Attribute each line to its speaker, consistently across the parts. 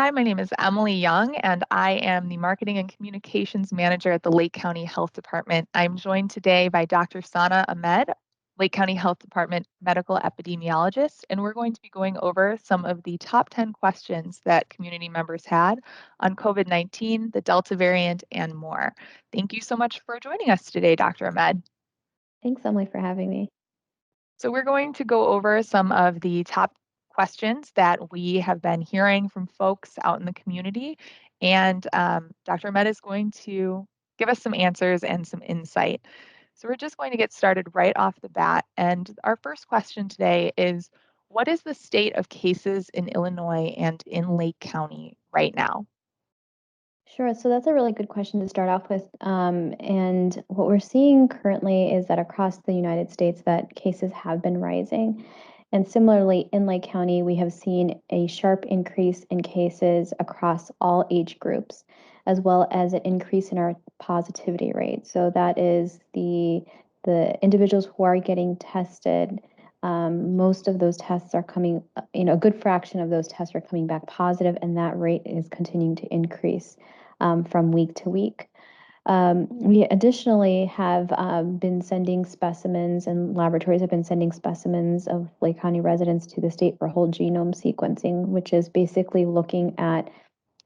Speaker 1: Hi, my name is Emily Young, and I am the Marketing and Communications Manager at the Lake County Health Department. I'm joined today by Dr. Sana Ahmed, Lake County Health Department Medical Epidemiologist, and we're going to be going over some of the top 10 questions that community members had on COVID-19, the Delta variant, and more. Thank you so much for joining us today, Dr. Ahmed.
Speaker 2: Thanks, Emily, for having me.
Speaker 1: So we're going to go over some of the top questions that we have been hearing from folks out in the community. And Dr. Ahmed is going to give us some answers and some insight. So we're just going to get started right off the bat. And our first question today is, what is the state of cases in Illinois and in Lake County right now?
Speaker 2: Sure. So that's a really good question to start off with. And what we're seeing currently is that across the United States, that cases have been rising. And similarly, in Lake County, we have seen a sharp increase in cases across all age groups, as well as an increase in our positivity rate. So that is the individuals who are getting tested. Most of those tests are coming, a good fraction of those tests are coming back positive, and that rate is continuing to increase from week to week. We additionally have been sending specimens, and laboratories have been sending specimens of Lake County residents to the state for whole genome sequencing, which is basically looking at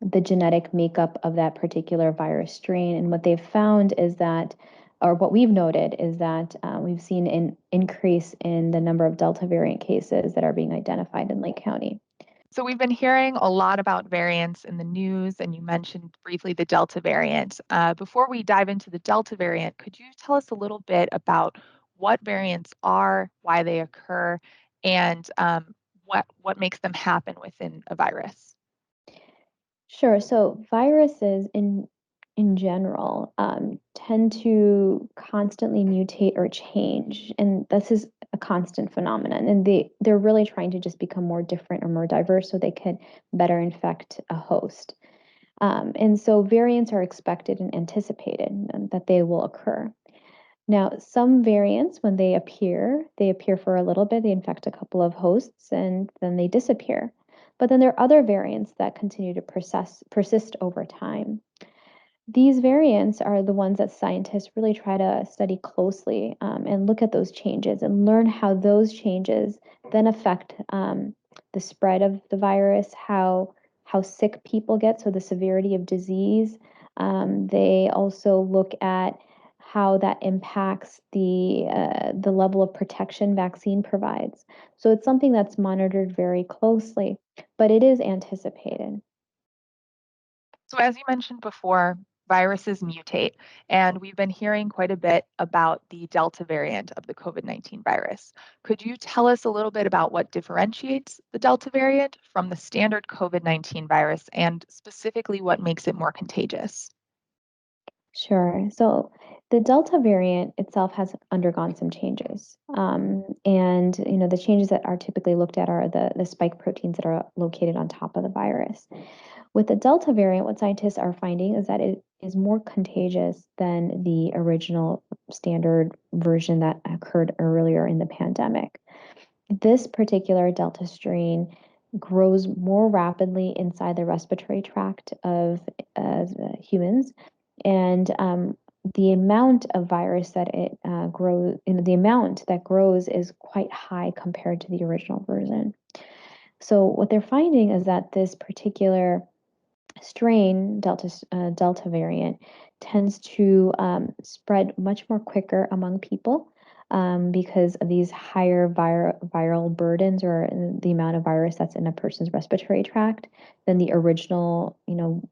Speaker 2: the genetic makeup of that particular virus strain. And what they've found is that, or what we've noted is that we've seen an increase in the number of Delta variant cases that are being identified in Lake County.
Speaker 1: So we've been hearing a lot about variants in the news, and you mentioned briefly the Delta variant. Before we dive into the Delta variant, could you tell us a little bit about what variants are, why they occur, and what makes them happen within a virus?
Speaker 2: Sure. So viruses in general tend to constantly mutate or change, and this is a constant phenomenon. And they're really trying to just become more different or more diverse so they can better infect a host. And so variants are expected and anticipated that they will occur. Now, some variants, when they appear for a little bit, they infect a couple of hosts, and then they disappear. But then there are other variants that continue to persist over time. These variants are the ones that scientists really try to study closely and look at those changes and learn how those changes then affect the spread of the virus, how sick people get, so the severity of disease. They also look at how that impacts the level of protection vaccine provides. So it's something that's monitored very closely, but it is anticipated.
Speaker 1: So as you mentioned before, viruses mutate, and we've been hearing quite a bit about the Delta variant of the COVID-19 virus. Could you tell us a little bit about what differentiates the Delta variant from the standard COVID-19 virus and specifically what makes it more contagious?
Speaker 2: Sure. So the Delta variant itself has undergone some changes. And the changes that are typically looked at are the spike proteins that are located on top of the virus. With the Delta variant, what scientists are finding is that it is more contagious than the original standard version that occurred earlier in the pandemic. This particular Delta strain grows more rapidly inside the respiratory tract of humans, and the amount of virus that it grows, the amount that grows is quite high compared to the original version. So what they're finding is that this particular strain, Delta variant, tends to spread much more quicker among people because of these higher viral burdens or the amount of virus that's in a person's respiratory tract than the original,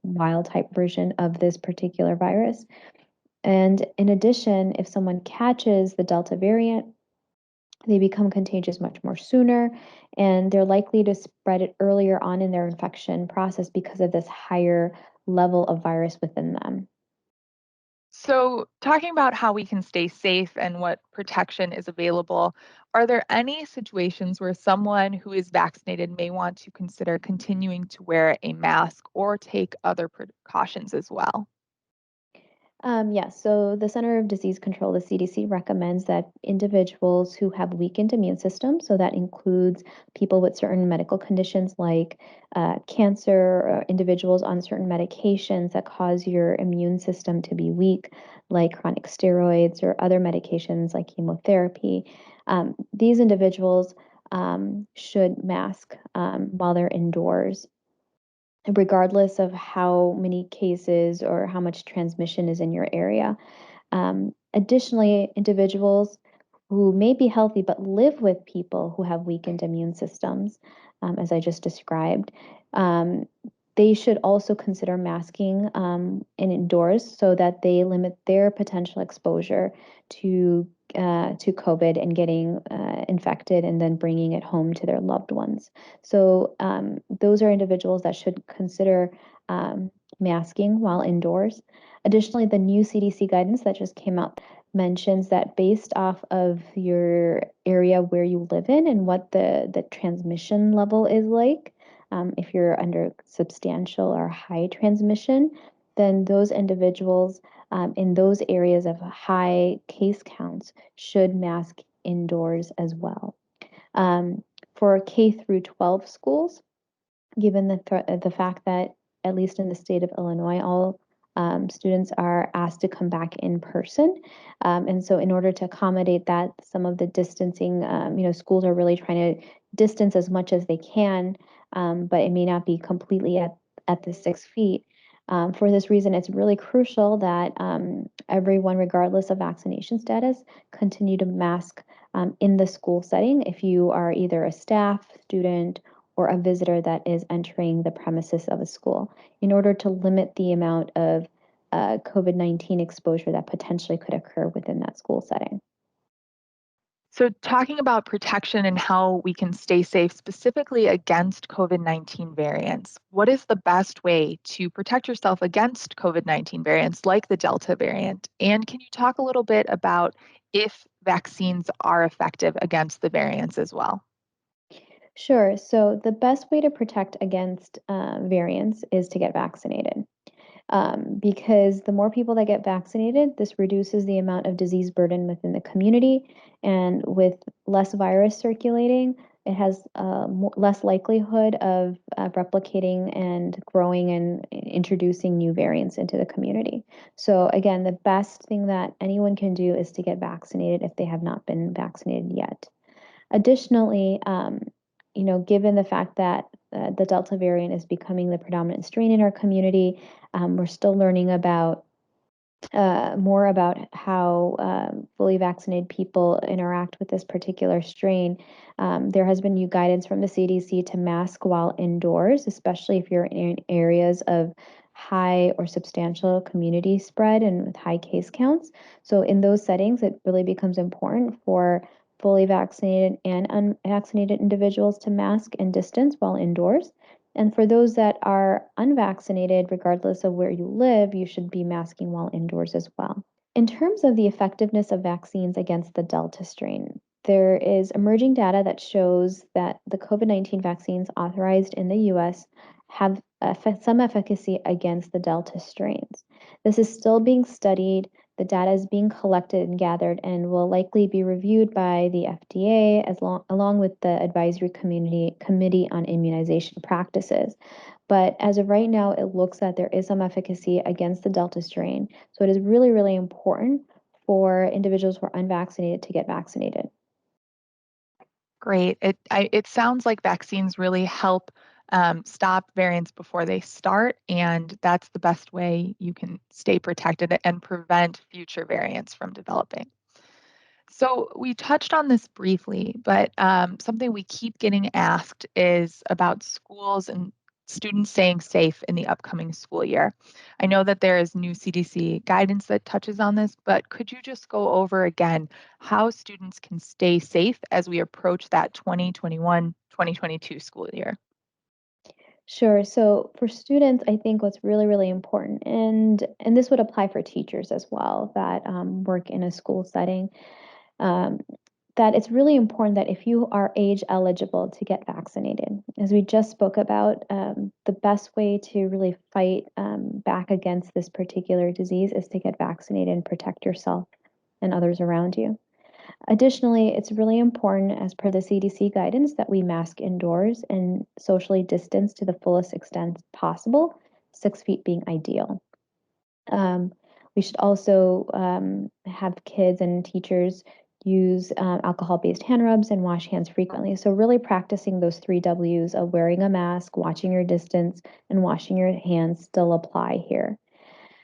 Speaker 2: wild type version of this particular virus. And in addition, if someone catches the Delta variant, they become contagious much more sooner, and they're likely to spread it earlier on in their infection process because of this higher level of virus within them.
Speaker 1: So, talking about how we can stay safe and what protection is available, are there any situations where someone who is vaccinated may want to consider continuing to wear a mask or take other precautions as well?
Speaker 2: Yes, so the Center of Disease Control, the CDC, recommends that individuals who have weakened immune systems, so that includes people with certain medical conditions like cancer, or individuals on certain medications that cause your immune system to be weak, like chronic steroids or other medications like chemotherapy. These individuals should mask while they're indoors regardless of how many cases or how much transmission is in your area. Additionally, individuals who may be healthy but live with people who have weakened immune systems, as I just described, um, they should also consider masking indoors so that they limit their potential exposure to COVID and getting infected and then bringing it home to their loved ones. So those are individuals that should consider masking while indoors. Additionally, the new CDC guidance that just came out mentions that based off of your area where you live in and what the transmission level is like, if you're under substantial or high transmission, then those individuals in those areas of high case counts should mask indoors as well. Um, for K through 12 schools, given the fact that at least in the state of Illinois, all students are asked to come back in person, and so in order to accommodate that, some of the distancing, schools are really trying to distance as much as they can, but it may not be completely at the 6 feet. For this reason, it's really crucial that everyone, regardless of vaccination status, continue to mask in the school setting if you are either a staff, student, or a visitor that is entering the premises of a school in order to limit the amount of COVID-19 exposure that potentially could occur within that school setting.
Speaker 1: So, talking about protection and how we can stay safe specifically against COVID-19 variants, what is the best way to protect yourself against COVID-19 variants like the Delta variant? And can you talk a little bit about if vaccines are effective against the variants as well?
Speaker 2: Sure. So, the best way to protect against variants is to get vaccinated. Because the more people that get vaccinated, this reduces the amount of disease burden within the community. And with less virus circulating, it has less likelihood of replicating and growing and introducing new variants into the community. So, again, the best thing that anyone can do is to get vaccinated if they have not been vaccinated yet. Additionally, given the fact that the Delta variant is becoming the predominant strain in our community, we're still learning about more about how fully vaccinated people interact with this particular strain. There has been new guidance from the CDC to mask while indoors, especially if you're in areas of high or substantial community spread and with high case counts. So, in those settings, it really becomes important for fully vaccinated and unvaccinated individuals to mask and distance while indoors. And for those that are unvaccinated, regardless of where you live, you should be masking while indoors as well. In terms of the effectiveness of vaccines against the Delta strain, there is emerging data that shows that the COVID-19 vaccines authorized in the US have some efficacy against the Delta strains. This is still being studied. The data is being collected and gathered and will likely be reviewed by the FDA along with the Committee on Immunization Practices. But as of right now, it looks that there is some efficacy against the Delta strain. So it is really, really important for individuals who are unvaccinated to get vaccinated.
Speaker 1: Great. It sounds like vaccines really help stop variants before they start, and that's the best way you can stay protected and prevent future variants from developing. So we touched on this briefly, but something we keep getting asked is about schools and students staying safe in the upcoming school year. I know that there is new CDC guidance that touches on this, but could you just go over again how students can stay safe as we approach that 2021-2022 school year?
Speaker 2: Sure. So for students, I think what's really, really important, and this would apply for teachers as well that work in a school setting. Um, that it's really important that if you are age eligible to get vaccinated, as we just spoke about, the best way to really fight back against this particular disease is to get vaccinated and protect yourself and others around you. Additionally, it's really important, as per the CDC guidance, that we mask indoors and socially distance to the fullest extent possible, 6 feet being ideal. Um, we should also have kids and teachers use alcohol-based hand rubs and wash hands frequently. So really practicing those 3 Ws of wearing a mask, watching your distance, and washing your hands still apply here.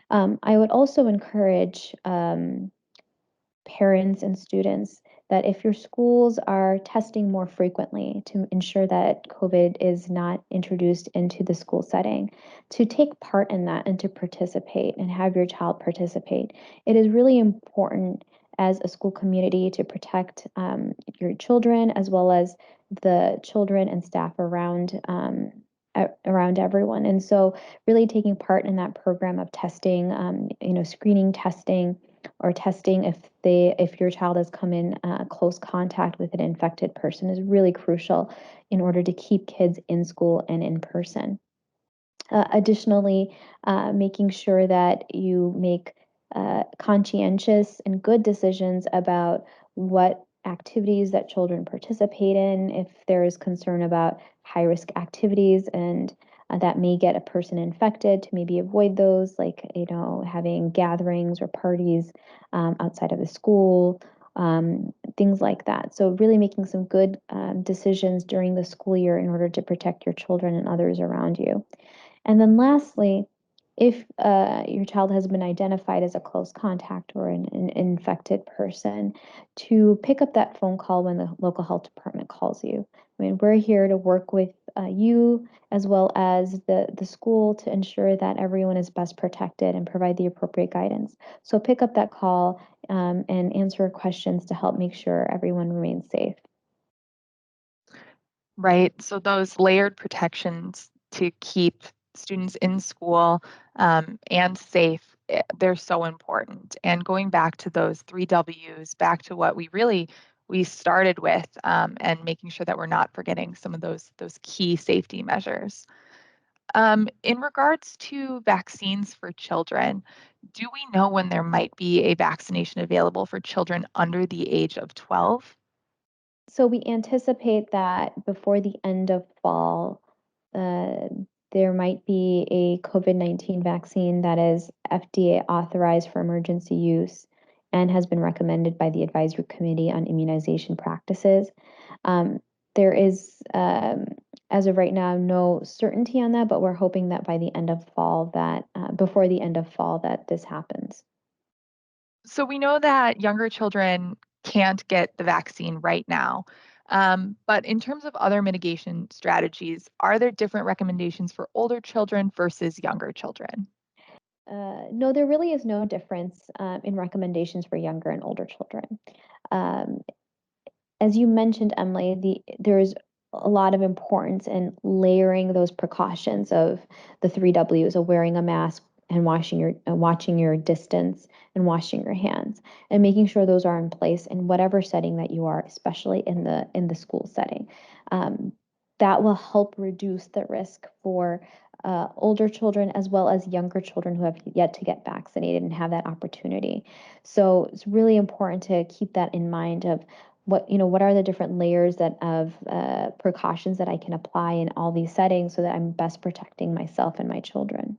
Speaker 2: I would also encourage parents and students that if your schools are testing more frequently to ensure that COVID is not introduced into the school setting, to take part in that and to participate and have your child participate. It is really important as a school community to protect your children as well as the children and staff around. Around everyone, and so really taking part in that program of testing, screening testing, or testing if your child has come in close contact with an infected person is really crucial in order to keep kids in school and in person. Additionally, making sure that you make conscientious and good decisions about what activities that children participate in. If there is concern about high risk activities and that may get a person infected, to maybe avoid those, like having gatherings or parties outside of the school, things like that. So really making some good decisions during the school year in order to protect your children and others around you. And then lastly, if your child has been identified as a close contact or an infected person, to pick up that phone call when the local health department calls you. I mean, we're here to work with you as well as the school to ensure that everyone is best protected and provide the appropriate guidance. So pick up that call and answer questions to help make sure everyone remains safe.
Speaker 1: Right. So those layered protections to keep students in school and safe, they're so important. And going back to those 3 Ws, back to what we started with, and making sure that we're not forgetting some of those key safety measures. In regards to vaccines for children, do we know when there might be a vaccination available for children under the age of 12?
Speaker 2: So we anticipate that before the end of fall, uh, there might be a COVID-19 vaccine that is FDA authorized for emergency use and has been recommended by the Advisory Committee on Immunization Practices. Um, there is, as of right now, no certainty on that, but we're hoping that by the end of fall, that before the end of fall, that this happens.
Speaker 1: So we know that younger children can't get the vaccine right now. But in terms of other mitigation strategies, are there different recommendations for older children versus younger children?
Speaker 2: No, there really is no difference in recommendations for younger and older children. Um, as you mentioned, Emily, there's a lot of importance in layering those precautions of the 3 Ws of wearing a mask and watching your distance and washing your hands and making sure those are in place in whatever setting that you are, especially in the school setting. Um, that will help reduce the risk for older children as well as younger children who have yet to get vaccinated and have that opportunity. So it's really important to keep that in mind of what are the different layers that of precautions that I can apply in all these settings so that I'm best protecting myself and my children.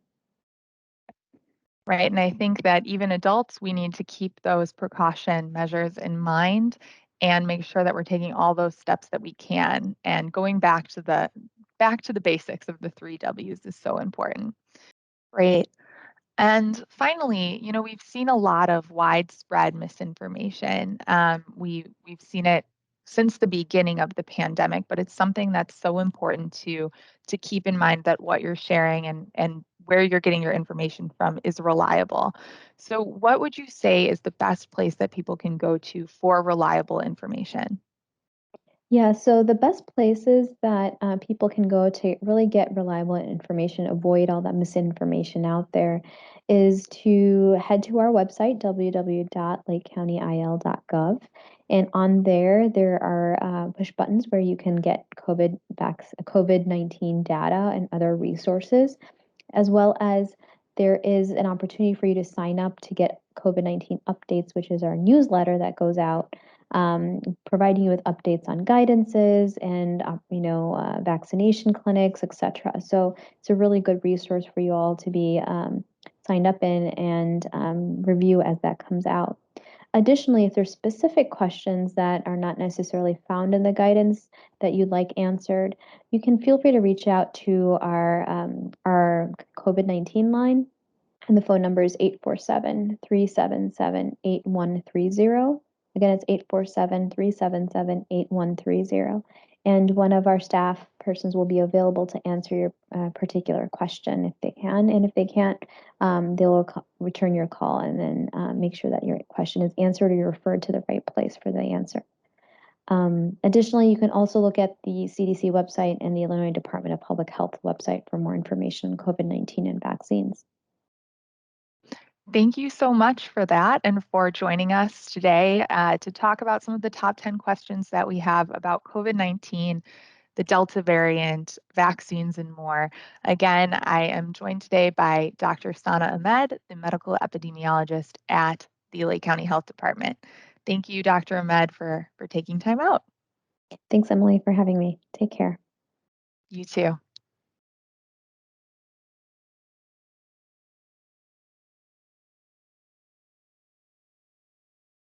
Speaker 1: Right. And I think that even adults, we need to keep those precaution measures in mind and make sure that we're taking all those steps that we can. And going back to the basics of the 3 Ws is so important. Great. And finally, we've seen a lot of widespread misinformation. We've seen it since the beginning of the pandemic, but it's something that's so important to keep in mind that what you're sharing and where you're getting your information from is reliable. So, what would you say is the best place that people can go to for reliable information?
Speaker 2: Yeah, so the best places that people can go to really get reliable information, avoid all that misinformation out there, is to head to our website, www.lakecountyil.gov, And on there, there are push buttons where you can get COVID-19 data and other resources, as well as there is an opportunity for you to sign up to get COVID-19 updates, which is our newsletter that goes out, providing you with updates on guidances and vaccination clinics, etc. So it's a really good resource for you all to be signed up in and review as that comes out. Additionally, if there's specific questions that are not necessarily found in the guidance that you'd like answered, you can feel free to reach out to our COVID-19 line, and the phone number is 847-377-8130. Again, it's 847-377-8130. And one of our staff persons will be available to answer your particular question if they can. And if they can't, they'll return your call and then make sure that your question is answered or you're referred to the right place for the answer. Additionally, you can also look at the CDC website and the Illinois Department of Public Health website for more information on COVID-19 and vaccines.
Speaker 1: Thank you so much for that and for joining us today to talk about some of the top 10 questions that we have about COVID-19, the Delta variant, vaccines, and more. Again, I am joined today by Dr. Sana Ahmed, the medical epidemiologist at the Lake County Health Department. Thank you, Dr. Ahmed, for taking time out.
Speaker 2: Thanks, Emily, for having me. Take care.
Speaker 1: You too.